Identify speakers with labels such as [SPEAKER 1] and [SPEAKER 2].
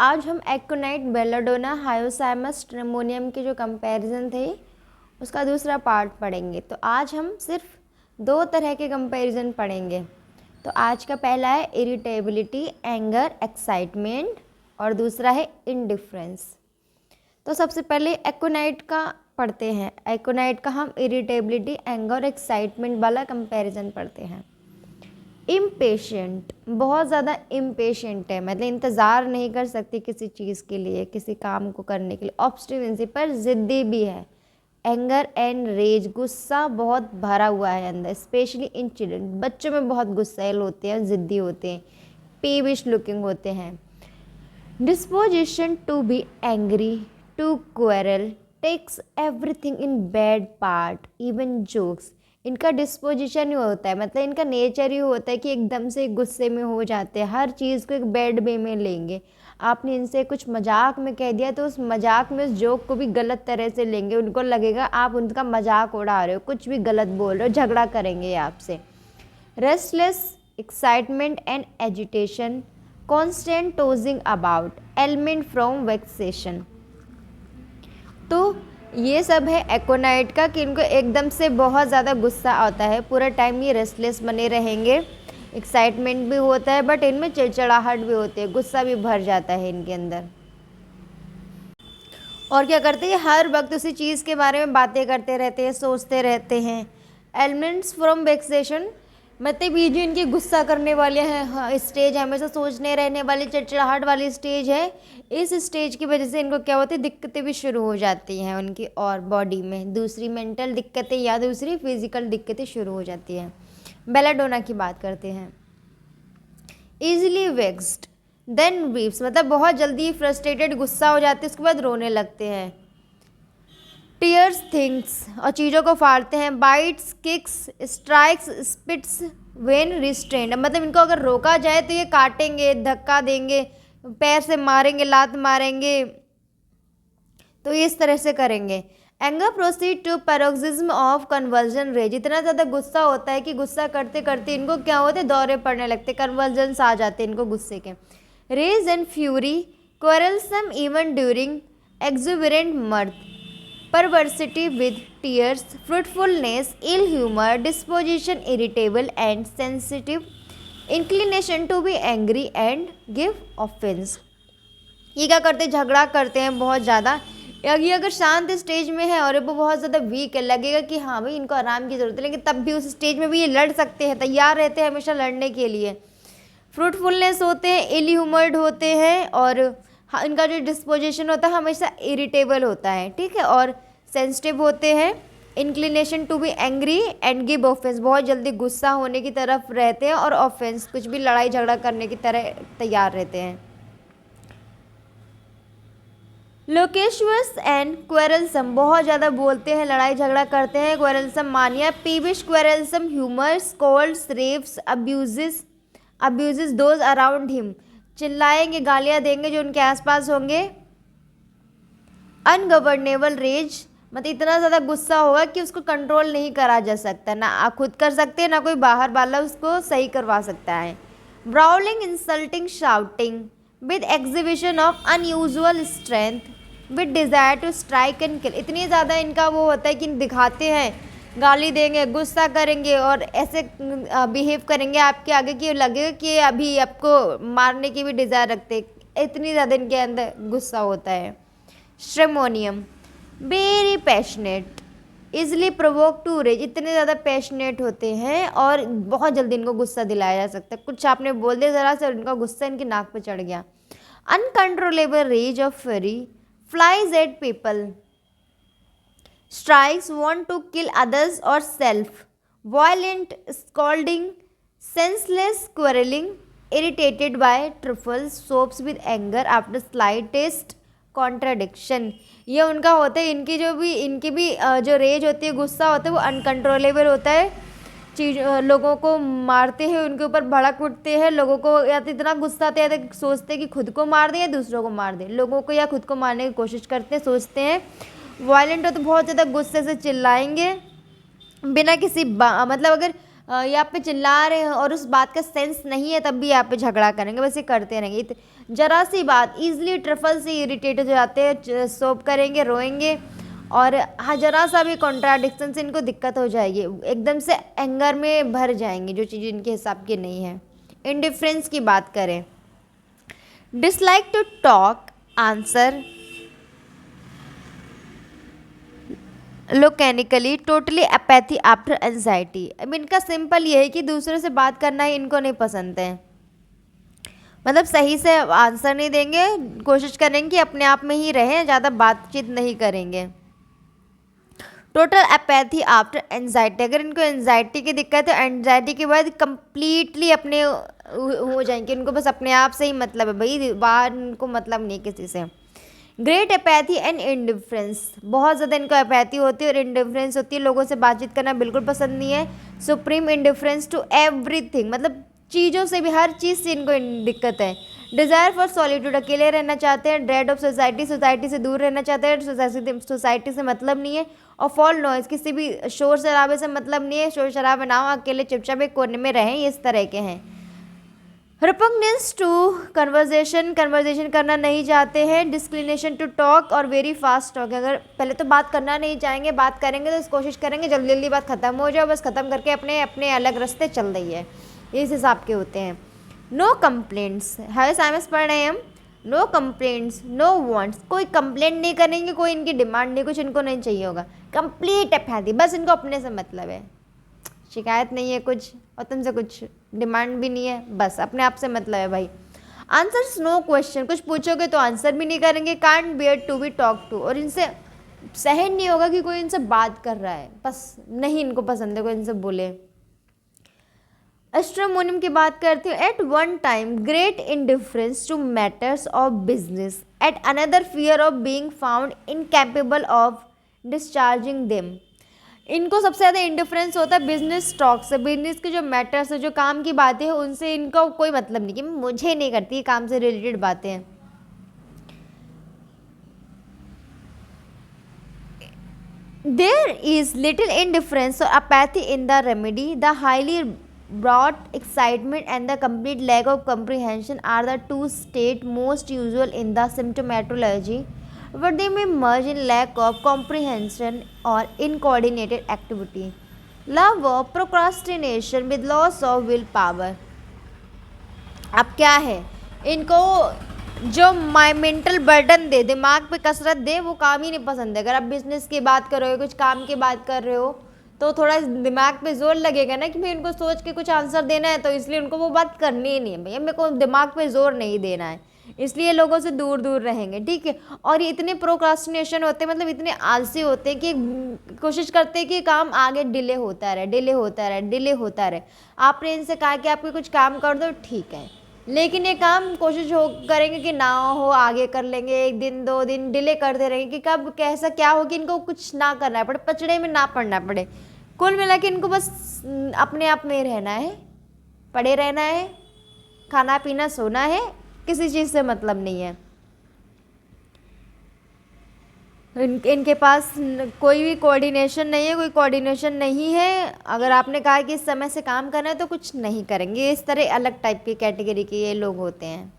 [SPEAKER 1] आज हम actinide, belladonna, hyoscyamus, stramonium के जो कंपैरिजन थे उसका दूसरा पार्ट पढ़ेंगे। तो आज हम सिर्फ 2 तरह के कंपैरिजन पढ़ेंगे। तो आज का पहला है इरिटेबिलिटी, एंगर, एक्साइटमेंट, और दूसरा है इंडिफरेंस। तो सबसे पहले एक्टिनाइट का पढ़ते हैं। एक्टिनाइट का हम इरिटेबिलिटी, एंगर और एक्साइटमेंट वाला कंपैरिजन पढ़ते हैं। इम्पेशेंट, बहुत ज़्यादा इम्पेशेंट है, मतलब इंतज़ार नहीं कर सकती किसी चीज़ के लिए, किसी काम को करने के लिए। ऑब्स्टिनेंसी, पर ज़िद्दी भी है। एंगर एंड रेज, गुस्सा बहुत भरा हुआ है अंदर, स्पेशली इन चिल्ड्रन, बच्चों में बहुत गुस्सैल होते हैं, ज़िद्दी होते हैं, पीविश लुकिंग होते हैं। Disposition to be angry, to quarrel, takes everything in bad part, even jokes. इनका डिस्पोजिशन ही होता है, मतलब इनका नेचर ही होता है कि एकदम से गुस्से में हो जाते हैं, हर चीज़ को एक बैड वे में लेंगे। आपने इनसे कुछ मजाक में कह दिया तो उस मजाक में उस जोक को भी गलत तरह से लेंगे, उनको लगेगा आप उनका मजाक उड़ा रहे हो, कुछ भी गलत बोल रहे हो, झगड़ा करेंगे आपसे। Restless, excitement and agitation, constant tossing about, element from vexation. तो ये सब है एक्टिनाइट का कि इनको एकदम से बहुत ज़्यादा गुस्सा आता है, पूरा टाइम ये रेस्टलेस बने रहेंगे। एक्साइटमेंट भी होता है बट इनमें चिड़चिड़ाहट भी होती है, गुस्सा भी भर जाता है इनके अंदर। और क्या करते हैं, हर वक्त उसी चीज़ के बारे में बातें करते रहते हैं, सोचते रहते हैं। एलिमेंट्स फ्रॉम वेक्सेशन, मतलब ये जो इनकी गुस्सा करने वाले हैं स्टेज, हमेशा सोचने रहने वाली, चिड़चिड़ाहट वाली स्टेज है। इस स्टेज की वजह से इनको क्या होती है, दिक्कतें भी शुरू हो जाती हैं उनकी और बॉडी में, दूसरी मेंटल दिक्कतें या दूसरी फिजिकल दिक्कतें शुरू हो जाती हैं। बेलाडोना की बात करते हैं। ईजिली वेक्स्ड देन वीप्स, मतलब बहुत जल्दी फ्रस्ट्रेटेड, गुस्सा हो जाते हैं, उसके बाद रोने लगते हैं। टीयर्स थिंग्स, और चीज़ों को फाड़ते हैं। Bites, kicks, strikes, spits when restrained, मतलब इनको अगर रोका जाए तो ये काटेंगे, धक्का देंगे, पैर से मारेंगे, लात मारेंगे, तो इस तरह से करेंगे। Anger proceed to paroxysm of conversion rage, इतना ज़्यादा गुस्सा होता है कि गुस्सा करते करते इनको क्या होते हैं, दौरे पड़ने लगते, कन्वर्जन्स आ जाते हैं इनको गुस्से के। Rage and fury, quarrelsome even during exuberant mirth, perversity with tears, fruitfulness, ill humor, disposition irritable and sensitive, inclination to be angry and give offense। ये क्या करते हैं, झगड़ा करते हैं बहुत ज़्यादा। ये अगर शांत स्टेज में है और वो बहुत ज़्यादा वीक है, लगेगा कि हाँ भाई इनको आराम की ज़रूरत है, लेकिन तब भी उस स्टेज में भी ये लड़ सकते हैं, तैयार रहते हैं हमेशा लड़ने के लिए। फ्रूटफुलनेस होते हैं, इल ह्यूमर्ड होते हैं, और इनका जो डिस्पोजिशन होता है हमेशा इरिटेबल होता है, ठीक है, और सेंसिटिव होते हैं। Inclination to be angry and give offence, बहुत जल्दी गुस्सा होने की तरफ रहते हैं, और ऑफेंस, कुछ भी लड़ाई झगड़ा करने की तरह तैयार रहते हैं। लोकेशुअस एंड क्वेरलसम, बहुत ज़्यादा बोलते हैं, लड़ाई झगड़ा करते हैं। Quarrelsome mania, peevish, quarrelsome, humours, colds, raves, abuses those around him, चिल्लाएंगे, गालियाँ देंगे जो उनके आसपास होंगे। अनगवर्नेबल रेज, मतलब इतना ज़्यादा गुस्सा होगा कि उसको कंट्रोल नहीं करा जा सकता, ना आप खुद कर सकते हैं ना कोई बाहर वाला उसको सही करवा सकता है। Brawling, insulting, shouting with exhibition of unusual strength, with desire to strike and kill, इतनी ज़्यादा इनका वो होता है कि दिखाते हैं, गाली देंगे, गुस्सा करेंगे और ऐसे बिहेव करेंगे आपके आगे कि लगेगा कि अभी आपको मारने की भी डिज़ायर रखते, इतनी ज़्यादा इनके अंदर गुस्सा होता है। Stramonium, very passionate, easily provoke to rage, इतने ज़्यादा पैशनेट होते हैं और बहुत जल्दी इनको गुस्सा दिलाया जा सकता है, कुछ आपने बोल दिया ज़रा से और इनका गुस्सा इनकी नाक पे चढ़ गया। Uncontrollable rage of fury, flies at people, strikes, want to kill others or self, violent scolding, senseless quarreling, irritated by trifles, sops with anger after slightest contradiction। ये उनका होता है, इनकी भी जो रेज होती है, गुस्सा होता है, वो अनकंट्रोलेबल होता है, लोगों को मारते हैं, उनके ऊपर भड़क उठते हैं, लोगों को या तो इतना गुस्सा आता है या तो सोचते हैं कि खुद को मार दें या दूसरों को मार दें, लोगों को या खुद को मारने की कोशिश करते हैं, सोचते हैं। वायलेंट हो तो बहुत ज़्यादा गुस्से से चिल्लाएंगे बिना किसी मतलब अगर या पे चिल्ला रहे हैं और उस बात का सेंस नहीं है तब भी यहाँ पे झगड़ा करेंगे, बस ये करते रहेंगे। जरा सी बात ईजिली ट्रफल से इरिटेट हो जाते हैं, सोप करेंगे, रोएंगे, और जरा सा भी कॉन्ट्राडिक्शन से इनको दिक्कत हो जाएगी, एकदम से एंगर में भर जाएंगे जो चीज़ इनके हिसाब की नहीं है। इंडिफरेंस की बात करें, dislike to talk, answer laconically, totally apathy after anxiety. अब इनका सिंपल ये है कि दूसरे से बात करना ही इनको नहीं पसंद है, मतलब सही से आंसर नहीं देंगे, कोशिश करेंगे कि अपने आप में ही रहें, ज़्यादा बातचीत नहीं करेंगे। टोटल अपैथी आफ्टर एंजाइटी, अगर इनको एंजाइटी की दिक्कत है, एंजाइटी के बाद कंप्लीटली अपने हो जाएंगे, इनको बस अपने आप से ही मतलब है भाई, बाहर इनको मतलब नहीं किसी से। ग्रेट अपैथी एंड इंडिफरेंस, बहुत ज़्यादा इनको अपैथी होती है और इंडिफरेंस होती है, लोगों से बातचीत करना बिल्कुल पसंद नहीं है। सुप्रीम इंडिफरेंस टू एवरीथिंग, मतलब चीज़ों से भी, हर चीज़ से इनको दिक्कत है। डिज़ायर फॉर सॉलिट्यूड, अकेले रहना चाहते हैं। ड्रेड ऑफ सोसाइटी, सोसाइटी से दूर रहना चाहते हैं, सोसाइटी से मतलब नहीं है। और फॉल नॉइज, किसी भी शोर शराबे से मतलब नहीं है, शोर शराबे ना हो, अकेले चुपचाप एक कोने में रहें, इस तरह के हैं। रिपग्नेंस टू कन्वर्जेशन, कन्वर्जेशन करना नहीं चाहते हैं। डिस्क्लिनेशन टू टॉक और वेरी फास्ट टॉक, अगर पहले तो बात करना नहीं चाहेंगे, बात करेंगे तो कोशिश करेंगे जल्दी जल्दी बात खत्म हो जाए, बस खत्म करके अपने अपने अलग रास्ते चल रही है, इस हिसाब के होते हैं। नो कंप्लेंट्स, हाई साइमस पढ़ रहे हैं हम। नो कंप्लेंट्स, नो वांट्स, कोई कंप्लेंट नहीं करेंगे, कोई इनकी डिमांड नहीं, कुछ इनको नहीं चाहिए होगा। कंप्लीट अपैथी, बस इनको अपने से मतलब है, शिकायत नहीं है कुछ और तुमसे कुछ डिमांड भी नहीं है, बस अपने आप से मतलब है भाई। आंसर्स नो क्वेश्चन, कुछ पूछोगे तो आंसर भी नहीं करेंगे। Can't bear to be talk to, और इनसे सहन नहीं होगा कि कोई इनसे बात कर रहा है, बस नहीं इनको पसंद है कोई इनसे बोले। एस्ट्रोमोनियम की बात करते हो, at one time great indifference to matters of business, at another fear of being found incapable of discharging them. इनको सबसे ज़्यादा इंडिफरेंस होता है बिजनेस टॉक से, बिजनेस के जो मैटर्स है, जो काम की बातें हैं, उनसे इनको कोई मतलब नहीं कि मुझे नहीं करती, काम से रिलेटेड बातें हैं। देयर इज लिटिल इंडिफरेंस और apathy in the remedy, the highly broad excitement and the complete lack of comprehension are the two states most usual in the symptomatology, but they may merge in lack of comprehension or incoordinated activity. Love of procrastination with loss of willpower. अब क्या है, इनको जो mental burden दे, दिमाग पे कसरत दे, वो काम ही नहीं पसंद है। अगर आप बिजनेस की बात कर रहे हो, कुछ काम की बात कर रहे हो, तो थोड़ा दिमाग पे जोर लगेगा ना कि भाई उनको सोच के कुछ आंसर देना है, तो इसलिए उनको वो बात करनी ही नहीं है, भैया मेरे को दिमाग पे जोर नहीं देना है, इसलिए लोगों से दूर दूर रहेंगे, ठीक है। और ये इतने प्रोक्रास्टिनेशन होते हैं, मतलब इतने आलसी होते हैं कि कोशिश करते हैं कि काम आगे डिले होता रहे, डिले होता रहे, डिले होता रहे। आपने इनसे कहा कि आपको कुछ काम कर दो, ठीक है, लेकिन ये काम कोशिश हो करेंगे कि ना हो, आगे कर लेंगे, 1 दिन 2 दिन डिले करते रहेंगे कि कब कैसा क्या हो कि इनको कुछ ना करना पड़े, पचड़े में ना पड़ना पड़े। कुल मिला के इनको बस अपने आप में रहना है, पड़े रहना है, खाना पीना सोना है, किसी चीज़ से मतलब नहीं है। इनके पास कोई भी कोऑर्डिनेशन नहीं है, कोई कोऑर्डिनेशन नहीं है। अगर आपने कहा कि इस समय से काम करना है तो कुछ नहीं करेंगे, इस तरह अलग टाइप की कैटेगरी के ये लोग होते हैं।